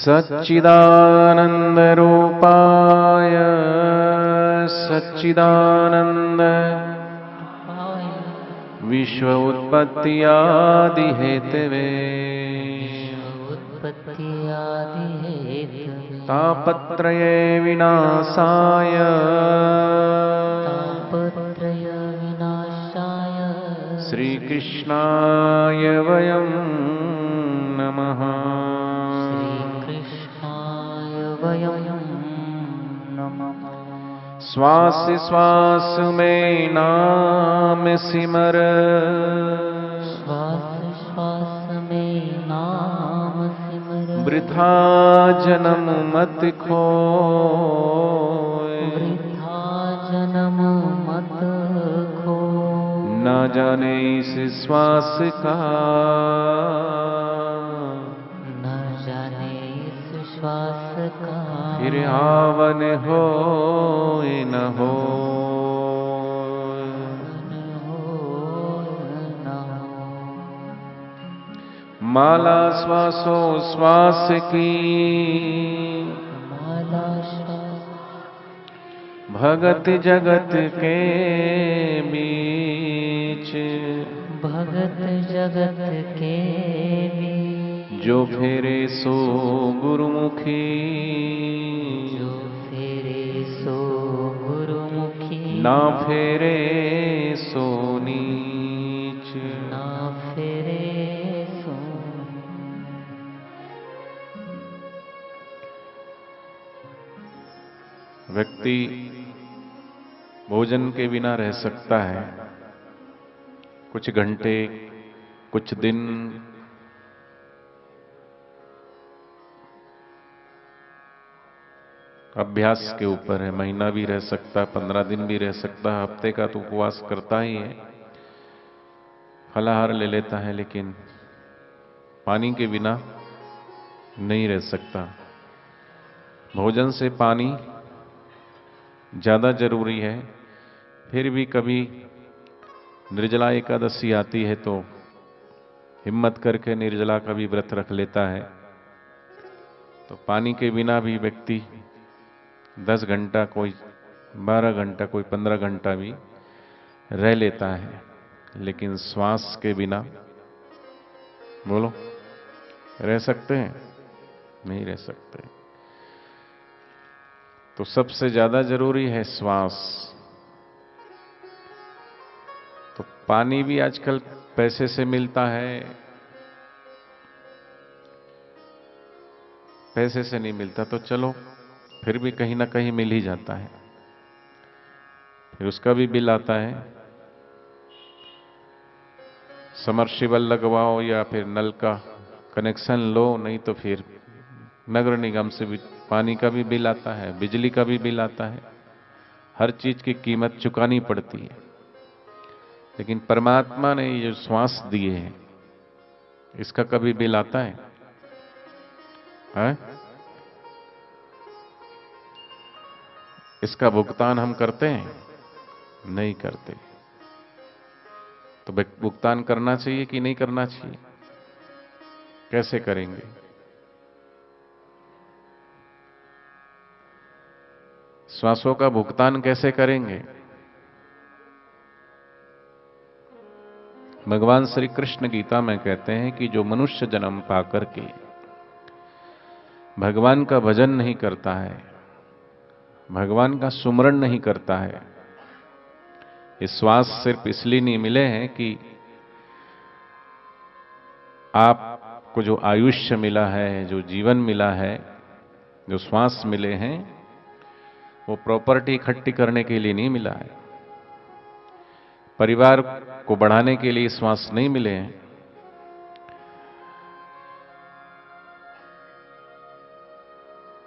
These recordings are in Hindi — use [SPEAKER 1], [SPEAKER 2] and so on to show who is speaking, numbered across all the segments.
[SPEAKER 1] सच्चिदानन्दरूपाय सच्चिदानन्द विश्व उत्पत्त्यादिहेतवे तापत्रये विनाशाय श्रीकृष्णाय वयं नमः। श्वास श्वास में नाम सिमर,
[SPEAKER 2] श्वास श्वास में नाम सिमर,
[SPEAKER 1] वृथा जन्म मत खोए,
[SPEAKER 2] वृथा जन्म मत खो।
[SPEAKER 1] न जाने इस श्वास का,
[SPEAKER 2] न जाने इस श्वास का
[SPEAKER 1] फिर आवन हो न हो। माला श्वासो श्वास की,
[SPEAKER 2] माला श्वास
[SPEAKER 1] भगत जगत के बीच,
[SPEAKER 2] भगत जगत के बीच,
[SPEAKER 1] जो फेरे सो गुरुमुखी,
[SPEAKER 2] जो फेरे सो गुरुमुखी,
[SPEAKER 1] ना फेरे सो नीच,
[SPEAKER 2] ना फेरे सो।
[SPEAKER 1] व्यक्ति भोजन के बिना रह सकता है कुछ घंटे, कुछ दिन, अभ्यास के ऊपर है। महीना भी रह सकता है, 15 दिन भी रह सकता है, हफ्ते का तो उपवास करता ही है, फलाहार ले लेता है, लेकिन पानी के बिना नहीं रह सकता। भोजन से पानी ज्यादा जरूरी है। फिर भी कभी निर्जला एकादशी आती है तो हिम्मत करके निर्जला का भी व्रत रख लेता है। तो पानी के बिना भी व्यक्ति 10 घंटा, कोई 12 घंटा, कोई 15 घंटा भी रह लेता है, लेकिन श्वास के बिना बोलो रह सकते हैं? नहीं रह सकते। तो सबसे ज्यादा जरूरी है श्वास। तो पानी भी आजकल पैसे से मिलता है, पैसे से नहीं मिलता तो चलो फिर भी कहीं ना कहीं मिल ही जाता है, फिर उसका भी बिल आता है। समर्सिबल लगवाओ या फिर नल का कनेक्शन लो, नहीं तो फिर नगर निगम से भी पानी का भी बिल आता है, बिजली का भी बिल आता है। हर चीज की कीमत चुकानी पड़ती है। लेकिन परमात्मा ने ये जो श्वास दिए हैं, इसका कभी बिल आता है? इसका भुगतान हम करते हैं? नहीं करते। तो भुगतान करना चाहिए कि नहीं करना चाहिए? कैसे करेंगे? श्वासों का भुगतान कैसे करेंगे? भगवान श्री कृष्ण गीता में कहते हैं कि जो मनुष्य जन्म पाकर के भगवान का भजन नहीं करता है, भगवान का सुमरण नहीं करता है, ये श्वास सिर्फ इसलिए नहीं मिले हैं कि आपको जो आयुष्य मिला है, जो जीवन मिला है, जो श्वास मिले हैं, वो प्रॉपर्टी इकट्ठी करने के लिए नहीं मिला है, परिवार को बढ़ाने के लिए श्वास नहीं मिले हैं।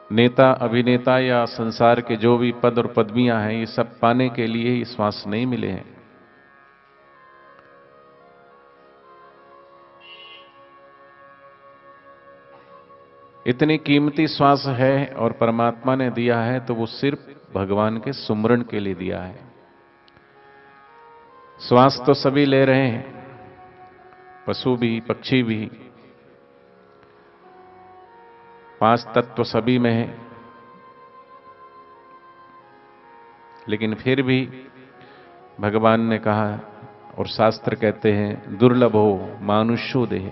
[SPEAKER 1] नेता, अभिनेता या संसार के जो भी पद और पदवियां हैं, ये सब पाने के लिए ही श्वास नहीं मिले हैं। इतनी कीमती श्वास है और परमात्मा ने दिया है तो वो सिर्फ भगवान के सुमरण के लिए दिया है। श्वास तो सभी ले रहे हैं, पशु भी, पक्षी भी, 5 तत्व सभी में है, लेकिन फिर भी भगवान ने कहा और शास्त्र कहते हैं दुर्लभ हो मानुष्यो देह।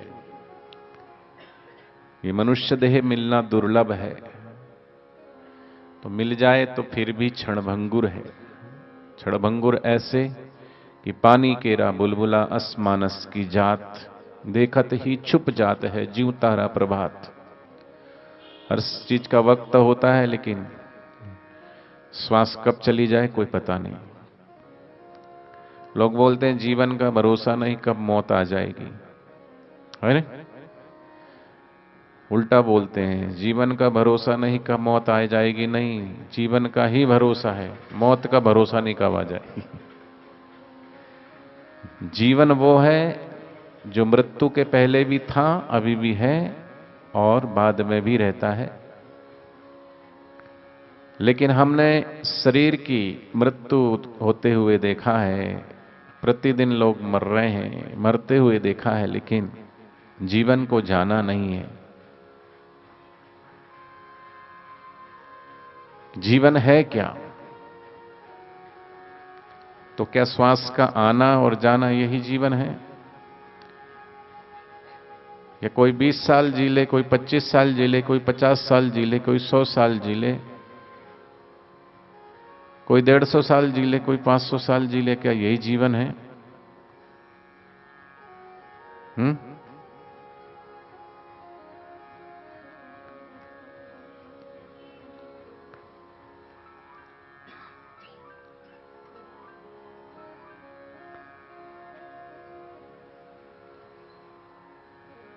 [SPEAKER 1] ये मनुष्य देह मिलना दुर्लभ है, तो मिल जाए तो फिर भी क्षणभंगुर है। क्षणभंगुर ऐसे कि पानी केरा बुलबुला असमानस की जात, देखत ही छुप जात है जीव तारा प्रभात। हर चीज का वक्त होता है, लेकिन श्वास कब चली जाए कोई पता नहीं। लोग बोलते हैं जीवन का भरोसा नहीं, कब मौत आ जाएगी, है ना? उल्टा बोलते हैं जीवन का भरोसा नहीं, कब मौत आ जाएगी। नहीं, जीवन का ही भरोसा है, मौत का भरोसा नहीं कब आ जाएगी। जीवन वो है जो मृत्यु के पहले भी था, अभी भी है और बाद में भी रहता है। लेकिन हमने शरीर की मृत्यु होते हुए देखा है, प्रतिदिन लोग मर रहे हैं, मरते हुए देखा है, लेकिन जीवन को जाना नहीं है। जीवन है क्या? तो क्या श्वास का आना और जाना यही जीवन है? या कोई 20 साल जी ले, कोई 25 साल जी ले, कोई 50 साल जी ले, कोई 100 साल जी ले, कोई 150 साल जी ले, कोई 500 साल जी ले, क्या यही जीवन है?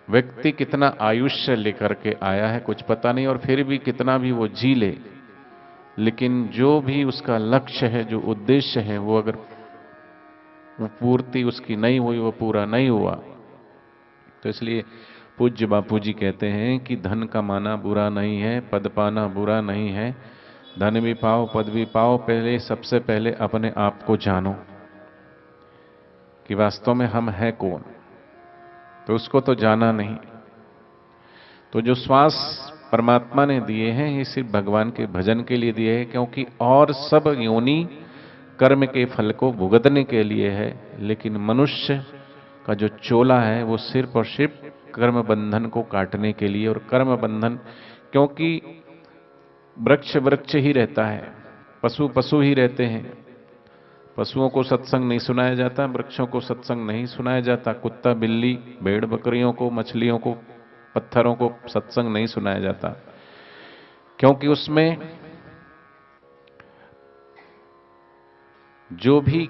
[SPEAKER 1] व्यक्ति कितना आयुष्य लेकर के आया है कुछ पता नहीं, और फिर भी कितना भी वो जी ले, लेकिन जो भी उसका लक्ष्य है, जो उद्देश्य है, वो अगर वो पूर्ति उसकी नहीं हुई, वो पूरा नहीं हुआ। तो इसलिए पूज्य बापू जी कहते हैं कि धन कमाना बुरा नहीं है, पद पाना बुरा नहीं है, धन भी पाओ पद भी पाओ, पहले सबसे पहले अपने आप को जानो कि वास्तव में हम हैं कौन। तो उसको तो जाना नहीं। तो जो श्वास परमात्मा ने दिए हैं, ये सिर्फ भगवान के भजन के लिए दिए हैं, क्योंकि और सब योनि कर्म के फल को भुगतने के लिए है। लेकिन मनुष्य का जो चोला है वो सिर्फ और सिर्फ कर्म बंधन को काटने के लिए। और कर्म बंधन, क्योंकि वृक्ष वृक्ष ही रहता है, पशु पशु ही रहते हैं। पशुओं को सत्संग नहीं सुनाया जाता, वृक्षों को सत्संग नहीं सुनाया जाता, कुत्ता बिल्ली भेड़ बकरियों को, मछलियों को, पत्थरों को सत्संग नहीं सुनाया जाता, क्योंकि उसमें जो भी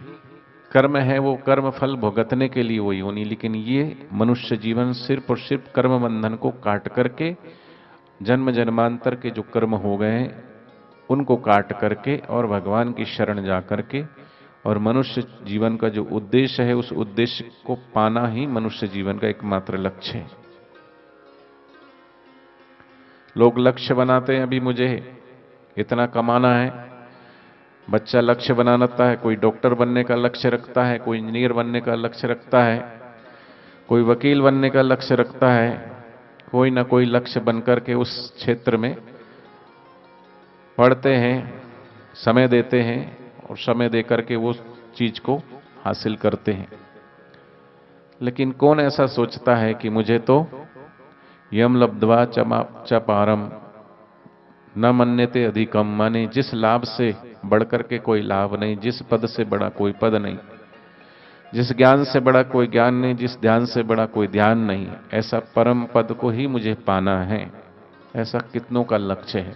[SPEAKER 1] कर्म है वो कर्म फल भुगतने के लिए वो योनि। लेकिन ये मनुष्य जीवन सिर्फ और सिर्फ कर्म बंधन को काट करके, जन्म जन्मांतर के जो कर्म हो गए हैं उनको काट करके और भगवान की शरण जा करके, और मनुष्य जीवन का जो उद्देश्य है उस उद्देश्य को पाना ही मनुष्य जीवन का एकमात्र लक्ष्य है। लोग लक्ष्य बनाते हैं, अभी मुझे इतना कमाना है, बच्चा लक्ष्य बनाता है, कोई डॉक्टर बनने का लक्ष्य रखता है, कोई इंजीनियर बनने का लक्ष्य रखता है, कोई वकील बनने का लक्ष्य रखता है, कोई ना कोई लक्ष्य बनकर के उस क्षेत्र में पढ़ते हैं, समय देते हैं और समय देकर के वो चीज को हासिल करते हैं। लेकिन कौन ऐसा सोचता है कि मुझे तो यम लब्ध्वा च पारम न मन्यते अधिकम, माने जिस लाभ से बढ़कर के कोई लाभ नहीं, जिस पद से बड़ा कोई पद नहीं, जिस ज्ञान से बड़ा कोई ज्ञान नहीं, जिस ध्यान से बड़ा कोई ध्यान नहीं, ऐसा परम पद को ही मुझे पाना है। ऐसा कितनों का लक्ष्य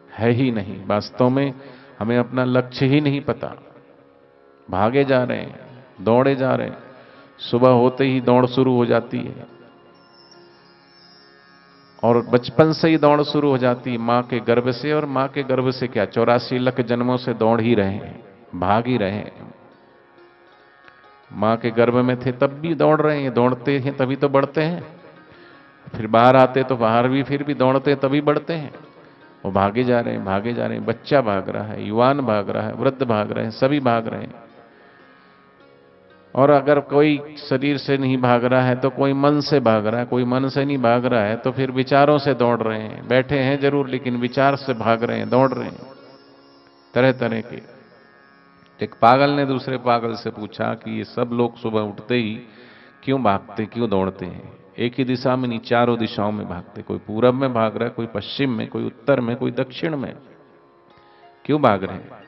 [SPEAKER 1] है ही नहीं। वास्तव में हमें अपना लक्ष्य ही नहीं पता, भागे जा रहे हैं, दौड़े जा रहे हैं। सुबह होते ही दौड़ शुरू हो जाती है, और बचपन से ही दौड़ शुरू हो जाती है मां के गर्भ से। और मां के गर्भ से क्या 84 लाख जन्मों से दौड़ ही रहे हैं, भाग ही रहे हैं। मां के गर्भ में थे तब भी दौड़ रहे हैं, दौड़ते हैं तभी तो बढ़ते हैं। फिर बाहर आते तो बाहर भी फिर भी दौड़ते हैं तभी बढ़ते हैं। वो भागे जा रहे हैं, भागे जा रहे हैं। बच्चा भाग रहा है, युवान भाग रहा है, वृद्ध भाग रहे हैं, सभी भाग रहे हैं। और अगर कोई शरीर से नहीं भाग रहा है तो कोई मन से भाग रहा है, कोई मन से नहीं भाग रहा है तो फिर विचारों से दौड़ रहे हैं। बैठे हैं जरूर लेकिन विचार से भाग रहे हैं, दौड़ रहे हैं तरह तरह के। एक पागल ने दूसरे पागल से पूछा कि ये सब लोग सुबह उठते ही क्यों भागते, क्यों दौड़ते हैं? एक ही दिशा में नहीं, चारों दिशाओं में भागते। कोई पूरब में भाग रहा है, कोई पश्चिम में, कोई उत्तर में, कोई दक्षिण में। क्यों भाग रहे हैं?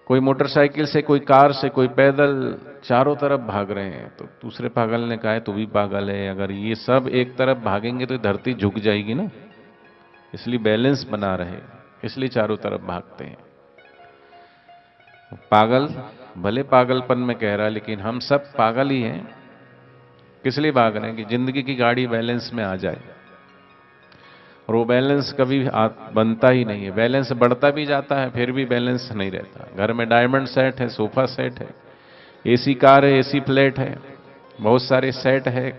[SPEAKER 1] कोई मोटरसाइकिल से, कोई कार से, कोई पैदल, चारों तरफ भाग रहे हैं। तो दूसरे पागल ने कहा तू भी पागल है, अगर ये सब एक तरफ भागेंगे तो धरती झुक जाएगी ना, इसलिए बैलेंस बना रहे, इसलिए चारों तरफ भागते हैं। पागल भले पागलपन में कह रहा है लेकिन हम सब पागल ही हैं। किस लिए भाग रहे हैं? कि जिंदगी की गाड़ी बैलेंस में आ जाए। और वो बैलेंस कभी बनता ही नहीं है। बैलेंस बढ़ता भी जाता है फिर भी बैलेंस नहीं रहता। घर में डायमंड सेट है, सोफा सेट है, एसी कार है, एसी प्लेट है, बहुत सारे सेट है,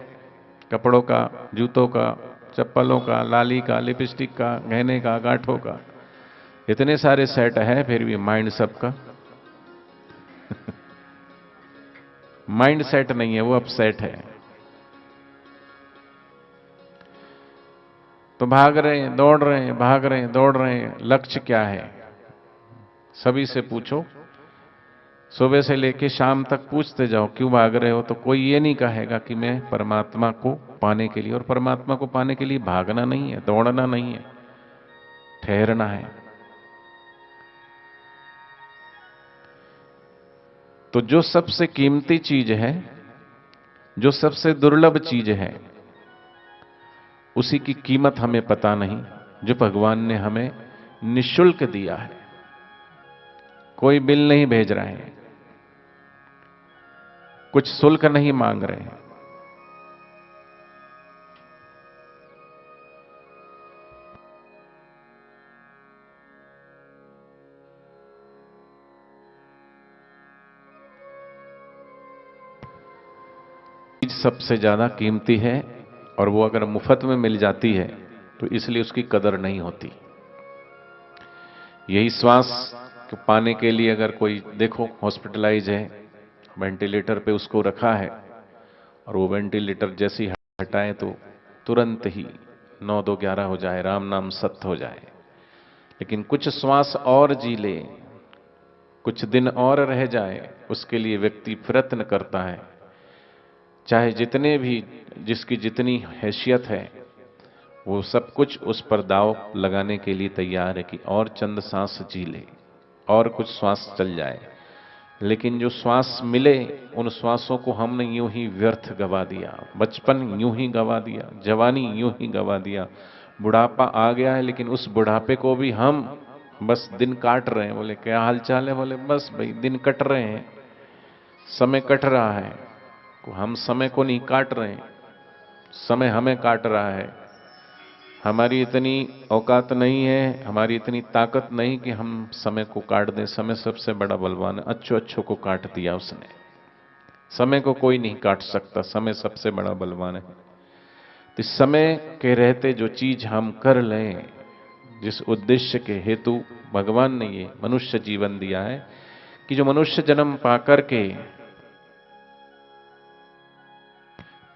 [SPEAKER 1] कपड़ों का, जूतों का, चप्पलों का, लाली का, लिपस्टिक का, गहने का, गांठों का, इतने सारे सेट है फिर भी माइंड सबका माइंड सेट नहीं है, वो अपसेट है। तो भाग रहे हैं, दौड़ रहे हैं, भाग रहे हैं, दौड़ रहे हैं। लक्ष्य क्या है? सभी से पूछो, सुबह से लेके शाम तक पूछते जाओ क्यों भाग रहे हो, तो कोई ये नहीं कहेगा कि मैं परमात्मा को पाने के लिए। और परमात्मा को पाने के लिए भागना नहीं है, दौड़ना नहीं है, ठहरना है। तो जो सबसे कीमती चीज है, जो सबसे दुर्लभ चीज है, उसी की कीमत हमें पता नहीं, जो भगवान ने हमें निशुल्क दिया है। कोई बिल नहीं भेज रहे हैं, कुछ शुल्क नहीं मांग रहे हैं। चीज सबसे ज्यादा कीमती है और वो अगर मुफ्त में मिल जाती है तो इसलिए उसकी कदर नहीं होती। यही श्वास को पाने के लिए अगर कोई देखो हॉस्पिटलाइज है, वेंटिलेटर पे उसको रखा है और वो वेंटिलेटर जैसी हटाए तो तुरंत ही 9-2-11 हो जाए, राम नाम सत्य हो जाए। लेकिन कुछ श्वास और जी ले, कुछ दिन और रह जाए, उसके लिए व्यक्ति प्रयत्न करता है। चाहे जितने भी, जिसकी जितनी हैसियत है, वो सब कुछ उस पर दाव लगाने के लिए तैयार है कि और चंद सांस जी ले, और कुछ श्वास चल जाए। लेकिन जो श्वास मिले, उन श्वासों को हमने यूं ही व्यर्थ गवा दिया। बचपन यूं ही गवा दिया, जवानी यूं ही गवा दिया, बुढ़ापा आ गया है लेकिन उस बुढ़ापे को भी हम बस दिन काट रहे हैं। बोले क्या हाल चाल है? बोले बस भाई दिन कट रहे हैं, समय कट रहा है। हम समय को नहीं काट रहे हैं, समय हमें काट रहा है। हमारी इतनी औकात नहीं है, हमारी इतनी ताकत नहीं कि हम समय को काट दें। समय सबसे बड़ा बलवान है, अच्छो अच्छो को काट दिया उसने। समय को कोई नहीं काट सकता, समय सबसे बड़ा बलवान है। तो इस समय के रहते जो चीज हम कर लें, जिस उद्देश्य के हेतु भगवान ने ये मनुष्य जीवन दिया है, कि जो मनुष्य जन्म पाकर के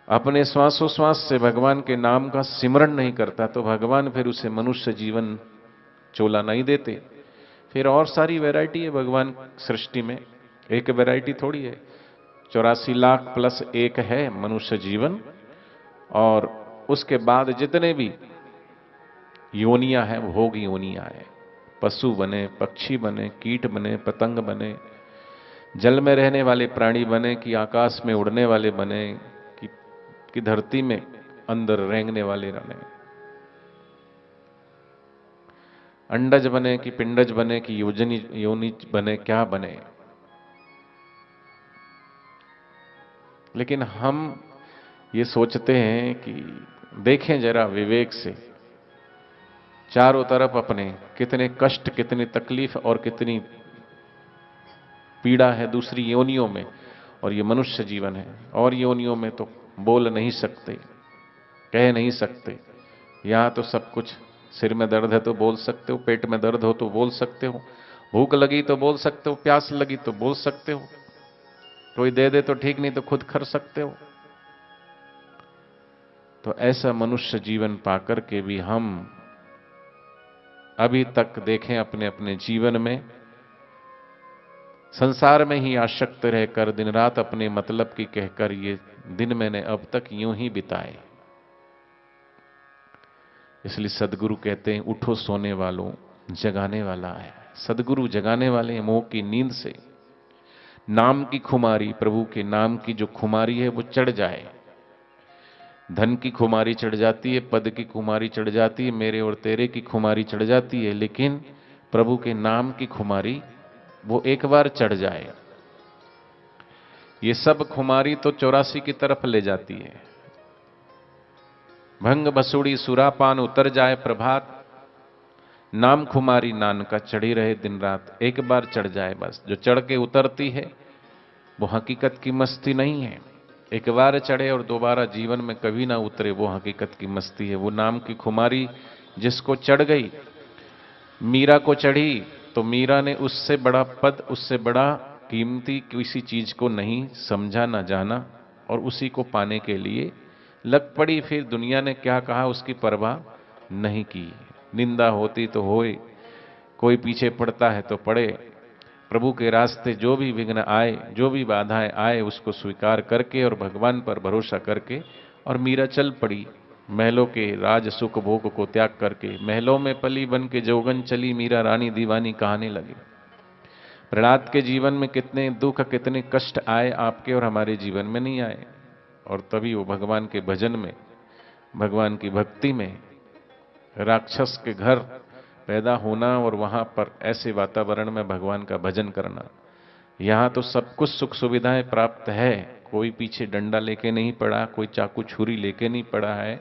[SPEAKER 1] अपने श्वासोश्वास से भगवान के नाम का सिमरण नहीं करता, तो भगवान फिर उसे मनुष्य जीवन चोला नहीं देते। फिर और सारी वैरायटी है भगवान सृष्टि में, एक वैरायटी थोड़ी है। 84 लाख प्लस एक है मनुष्य जीवन, और उसके बाद जितने भी योनियां हैं, भोग योनियां हैं। पशु बने, पक्षी बने, कीट बने, पतंग बने, जल में रहने वाले प्राणी बने, कि आकाश में उड़ने वाले बने, कि धरती में अंदर रेंगने वाले बने, अंडज बने कि पिंडज बने कि योनि बने, क्या बने। लेकिन हम ये सोचते हैं कि देखें जरा विवेक से, चारों तरफ अपने कितने कष्ट, कितनी तकलीफ और कितनी पीड़ा है दूसरी योनियों में, और ये मनुष्य जीवन है। और योनियों में तो बोल नहीं सकते, कह नहीं सकते। यहां तो सब कुछ, सिर में दर्द है तो बोल सकते हो, पेट में दर्द हो तो बोल सकते हो, भूख लगी तो बोल सकते हो, प्यास लगी तो बोल सकते हो। कोई दे दे तो ठीक, नहीं तो खुद खर्च सकते हो। तो ऐसा मनुष्य जीवन पाकर के भी हम अभी तक देखें अपने अपने जीवन में संसार में ही आसक्त रहकर दिन रात अपने मतलब की कहकर ये दिन मैंने अब तक यूं ही बिताए। इसलिए सदगुरु कहते हैं उठो सोने वालों, जगाने वाला है। सदगुरु जगाने वाले हैं मोह की नींद से। नाम की खुमारी, प्रभु के नाम की जो खुमारी है वो चढ़ जाए। धन की खुमारी चढ़ जाती है, पद की खुमारी चढ़ जाती है, मेरे और तेरे की खुमारी चढ़ जाती है, लेकिन प्रभु के नाम की खुमारी वो एक बार चढ़ जाए, ये सब खुमारी तो 84 की तरफ ले जाती है। भंग बसुड़ी सुरापान उतर जाए प्रभात, नाम खुमारी नानका चढ़ी रहे दिन रात। एक बार चढ़ जाए बस, जो चढ़ के उतरती है वो हकीकत की मस्ती नहीं है। एक बार चढ़े और दोबारा जीवन में कभी ना उतरे, वो हकीकत की मस्ती है। वो नाम की खुमारी जिसको चढ़ गई, मीरा को चढ़ी, तो मीरा ने उससे बड़ा पद, उससे बड़ा कीमती किसी चीज को नहीं समझा ना जाना, और उसी को पाने के लिए लग पड़ी। फिर दुनिया ने क्या कहा उसकी परवाह नहीं की। निंदा होती तो होए, कोई पीछे पड़ता है तो पड़े। प्रभु के रास्ते जो भी विघ्न आए, जो भी बाधाएं आए, उसको स्वीकार करके और भगवान पर भरोसा करके, और मीरा चल पड़ी महलों के राज सुख भोग को त्याग करके। महलों में पली बन के जोगन चली, मीरा रानी दीवानी कहाने लगी। प्रहलाद के जीवन में कितने दुख, कितने कष्ट आए, आपके और हमारे जीवन में नहीं आए। और तभी वो भगवान के भजन में, भगवान की भक्ति में, राक्षस के घर पैदा होना और वहां पर ऐसे वातावरण में भगवान का भजन करना। यहां तो सब कुछ सुख सुविधाएं प्राप्त है, कोई पीछे डंडा लेके नहीं पड़ा, कोई चाकू छुरी लेके नहीं पड़ा है,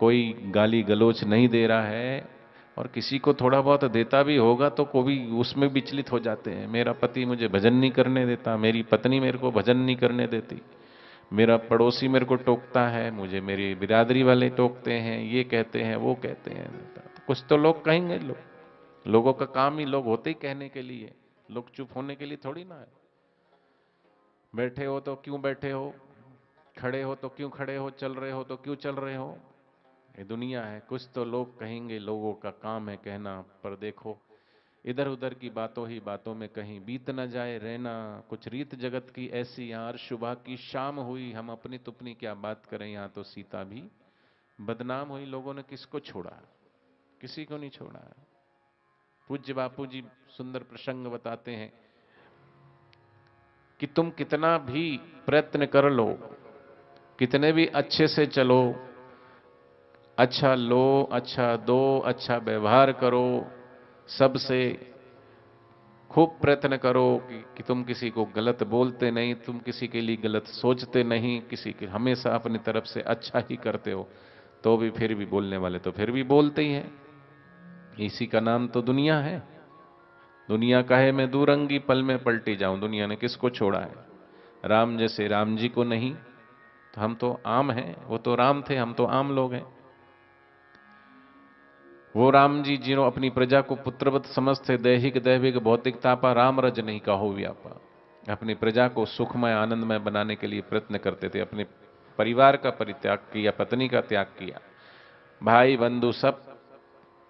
[SPEAKER 1] कोई गाली गलोच नहीं दे रहा है, और किसी को थोड़ा बहुत देता भी होगा तो कोई उसमें विचलित हो जाते हैं। मेरा पति मुझे भजन नहीं करने देता, मेरी पत्नी मेरे को भजन नहीं करने देती, मेरा पड़ोसी मेरे को टोकता है, मुझे मेरी बिरादरी वाले टोकते हैं, ये कहते हैं वो कहते हैं। कुछ तो लोग कहेंगे, लोगों का काम ही लोग होते ही कहने के लिए, लोग चुप होने के लिए थोड़ी ना है। बैठे हो तो क्यों बैठे हो, खड़े हो तो क्यों खड़े हो, चल रहे हो तो क्यों चल रहे हो। ये दुनिया है, कुछ तो लोग कहेंगे, लोगों का काम है कहना। पर देखो इधर उधर की बातों ही बातों में कहीं बीत न जाए रहना। कुछ रीत जगत की ऐसी, यार सुबह की शाम हुई, हम अपनी तुपनी क्या बात करें, यहां तो सीता भी बदनाम हुई। लोगों ने किसको छोड़ा, किसी को नहीं छोड़ा। पूज्य बापू जी सुंदर प्रसंग बताते हैं कि तुम कितना भी प्रयत्न कर लो, कितने भी अच्छे से चलो, अच्छा लो, अच्छा दो, अच्छा व्यवहार करो, सबसे खूब प्रयत्न करो कि तुम किसी को गलत बोलते नहीं, तुम किसी के लिए गलत सोचते नहीं, किसी के हमेशा अपनी तरफ से अच्छा ही करते हो, तो भी फिर भी बोलने वाले तो फिर भी बोलते ही हैं। इसी का नाम तो दुनिया है। दुनिया कहे मैं दूरंगी पल में पलटी जाऊं, दुनिया ने किसको छोड़ा है। राम जैसे राम जी को नहीं, तो हम तो आम हैं, वो तो राम थे, हम तो आम लोग हैं। वो राम जी जिन्हों अपनी प्रजा को पुत्रवत समझते, दैहिक दैविक भौतिक तापा, राम रज नहीं कहो व्यापा। अपनी प्रजा को सुखमय आनंदमय बनाने के लिए प्रयत्न करते थे, अपने परिवार का परित्याग किया, पत्नी का त्याग किया, भाई बंधु सब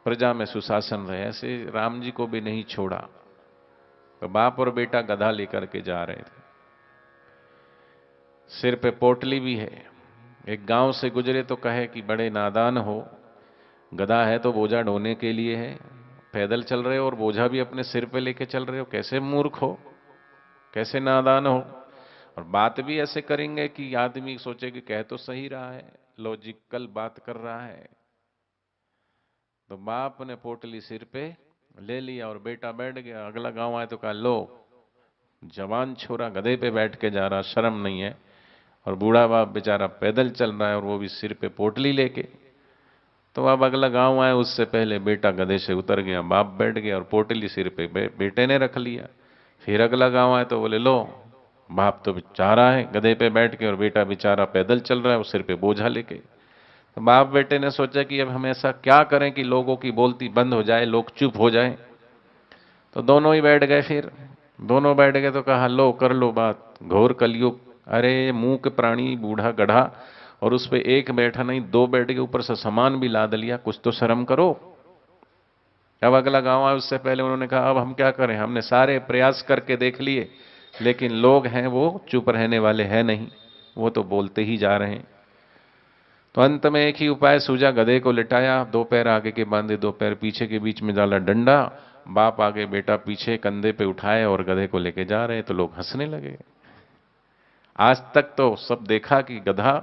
[SPEAKER 1] प्रजा में सुशासन रहे, ऐसे राम जी को भी नहीं छोड़ा। तो बाप और बेटा गधा लेकर के जा रहे थे, सिर पे पोटली भी है। एक गांव से गुजरे तो कहे कि बड़े नादान हो, गधा है तो बोझा ढोने के लिए है, पैदल चल रहे हो और बोझा भी अपने सिर पे लेके चल रहे हो, कैसे मूर्ख हो, कैसे नादान हो। और बात भी ऐसे करेंगे कि आदमी सोचे कि कह तो सही रहा है, लॉजिकल बात कर रहा है। तो बाप ने पोटली सिर पे ले लिया और बेटा बैठ गया। अगला गांव आए तो कहा लो, जवान छोरा गधे पे बैठ के जा रहा, शर्म नहीं है। और बूढ़ा बाप बेचारा पैदल चल रहा है और वो भी सिर पे पोटली लेके। तो अब अगला गांव आया, उससे पहले बेटा गधे से उतर गया, बाप बैठ गया और पोटली सिर पे बेटे ने रख लिया। फिर अगला गांव आया तो बोले लो, बाप तो बेचारा है गधे पे बैठ के और बेटा बेचारा पैदल चल रहा है वो सिर पे बोझा लेके। तो बाप बेटे ने सोचा कि अब हम ऐसा क्या करें कि लोगों की बोलती बंद हो जाए, लोग चुप हो जाए। तो दोनों ही बैठ गए। फिर दोनों बैठ गए तो कहा लो कर लो बात, घोर कलयुग। अरे मूक प्राणी बूढ़ा गधा, और उस पे एक बैठा नहीं, दो बैठ के ऊपर से सामान भी लाद लिया, कुछ तो शर्म करो। अब अगला गांव आया, उससे पहले उन्होंने कहा अब हम क्या करें, हमने सारे प्रयास करके देख लिए, लेकिन लोग हैं वो चुप रहने वाले हैं नहीं, वो तो बोलते ही जा रहे हैं। तो अंत में एक ही उपाय सूझा, गधे को लिटाया, दो पैर आगे के बांधे, दो पैर पीछे के बीच में डाला डंडा, बाप आगे बेटा पीछे, कंधे पे उठाए और गधे को लेके जा रहे। तो लोग हंसने लगे। आज तक तो सब देखा कि गधा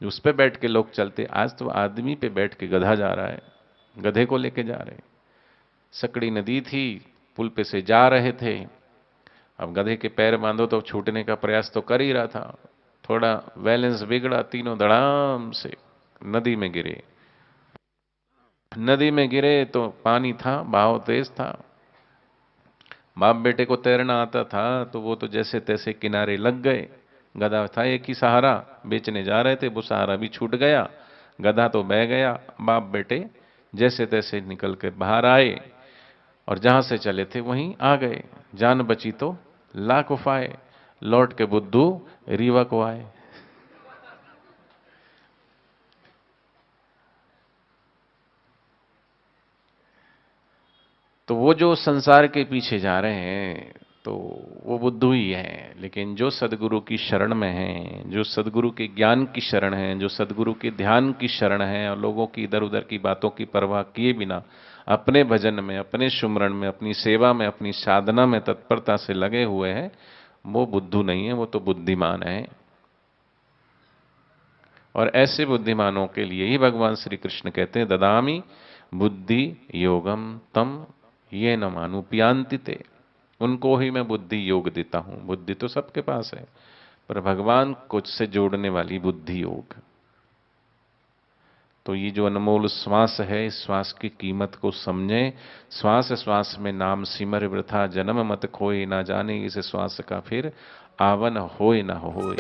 [SPEAKER 1] उस पे बैठ के लोग चलते, आज तो आदमी पे बैठ के गधा जा रहा है, गधे को लेके जा रहे। सकड़ी नदी थी, पुल पे से जा रहे थे, अब गधे के पैर बांधो तो छूटने का प्रयास तो कर ही रहा था, थोड़ा बैलेंस बिगड़ा, तीनों धड़ाम से नदी में गिरे। नदी में गिरे तो पानी था, बहाव तेज था। बाप बेटे को तैरना आता था तो वो तो जैसे तैसे किनारे लग गए। गधा था एक ही सहारा, बेचने जा रहे थे, वो सहारा भी छूट गया, गधा तो बह गया। बाप बेटे जैसे तैसे निकल के बाहर आए और जहां से चले थे वहीं आ गए। जान बची तो लाख उपाय, लौट के बुद्धू रीवा को आए। तो वो जो संसार के पीछे जा रहे हैं तो वो बुद्धू ही हैं, लेकिन जो सदगुरु की शरण में हैं, जो सदगुरु के ज्ञान की शरण है, जो सदगुरु के ध्यान की शरण है, और लोगों की इधर उधर की बातों की परवाह किए बिना अपने भजन में, अपने सुमरण में, अपनी सेवा में, अपनी साधना में तत्परता से लगे हुए हैं, वो बुद्धू नहीं है, वो तो बुद्धिमान है। और ऐसे बुद्धिमानों के लिए ही भगवान श्री कृष्ण कहते हैं ददामी बुद्धि योगम तम ये न मानुप्यांति ते, उनको ही मैं बुद्धि योग देता हूं। बुद्धि तो सबके पास है, पर भगवान को से जोड़ने वाली बुद्धि योग। तो ये जो अनमोल श्वास है, इस श्वास की कीमत को समझें। श्वास श्वास में नाम सिमर वृथा जन्म मत खोए, ना जाने इस श्वास का फिर आवन होए ना होए।